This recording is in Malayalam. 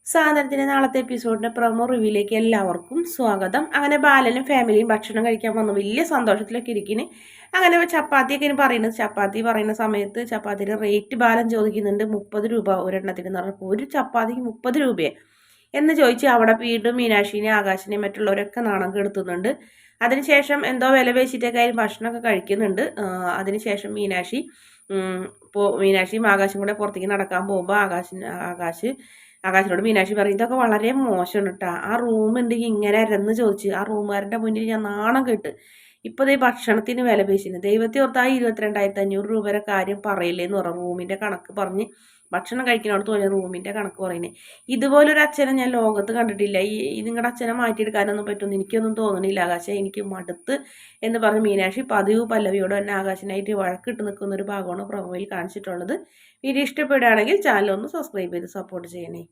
സാധനത്തിന്റെ നാളത്തെ എപ്പിസോഡിന്റെ പ്രൊമോ റിവ്യൂയിലേക്ക് എല്ലാവർക്കും സ്വാഗതം. അങ്ങനെ ബാലനും ഫാമിലിയും ഭക്ഷണം കഴിക്കാൻ വന്നു വലിയ സന്തോഷത്തിലൊക്കെ ഇരിക്കുന്നു. അങ്ങനെ ചപ്പാത്തിയൊക്കെ ഇനി പറയുന്നത്, ചപ്പാത്തി പറയുന്ന സമയത്ത് ചപ്പാത്തിയുടെ റേറ്റ് ബാലൻ ചോദിക്കുന്നുണ്ട് 30 രൂപ ഒരെണ്ണത്തിന് എന്ന് പറഞ്ഞപ്പോൾ ഒരു ചപ്പാത്തിക്ക് 30 രൂപയെ എന്ന് ചോദിച്ച് അവിടെ വീണ്ടും മീനാക്ഷിനെ ആകാശിനെയും മറ്റുള്ളവരൊക്കെ നാണം കെടുത്തുന്നുണ്ട്. അതിനുശേഷം എന്തോ വില പേശിട്ടൊക്കെ ആയാലും ഭക്ഷണമൊക്കെ കഴിക്കുന്നുണ്ട്. അതിനുശേഷം മീനാക്ഷിയും ആകാശും കൂടെ പുറത്തേക്ക് നടക്കാൻ പോകുമ്പോൾ ആകാശിനോട് മീനാക്ഷി പറയും, ഇതൊക്കെ വളരെ മോശമാണ് കേട്ടോ. ആ റൂം ഉണ്ടെങ്കിൽ ഇങ്ങനെ അരന്ന് ചോദിച്ച് ആ റൂമുകാരൻ്റെ മുന്നിൽ ഞാൻ നാണം കെട്ട്. ഇപ്പോൾ ഈ ഭക്ഷണത്തിന് വില പേശിന് ദൈവത്തെ ഓർത്ത് ആ 22,500 രൂപയുടെ കാര്യം പറയില്ലേന്ന് പറഞ്ഞു. റൂമിൻ്റെ കണക്ക് പറഞ്ഞ് ഭക്ഷണം കഴിക്കുന്നോടത്ത് പോലെ റൂമിൻ്റെ കണക്ക് പറയുന്നത്. ഇതുപോലൊരു അച്ഛനെ ഞാൻ ലോകത്ത് കണ്ടിട്ടില്ല. നിങ്ങളുടെ അച്ഛനെ മാറ്റിയെടുക്കാനൊന്നും പറ്റുമെന്ന് എനിക്കൊന്നും തോന്നണില്ല ആകാശ, എനിക്ക് മടുത്ത് എന്ന് പറഞ്ഞ് മീനാക്ഷി പതിവ് പല്ലവിയോട് തന്നെ ആകാശനായിട്ട് വഴക്കിട്ട് നിൽക്കുന്ന ഒരു ഭാഗമാണ് പ്രൊമോയിൽ കാണിച്ചിട്ടുള്ളത്. വീഡിയോ ഇഷ്ടപ്പെടുകയാണെങ്കിൽ ചാനൽ ഒന്ന് സബ്സ്ക്രൈബ് ചെയ്ത് സപ്പോർട്ട് ചെയ്യണേ.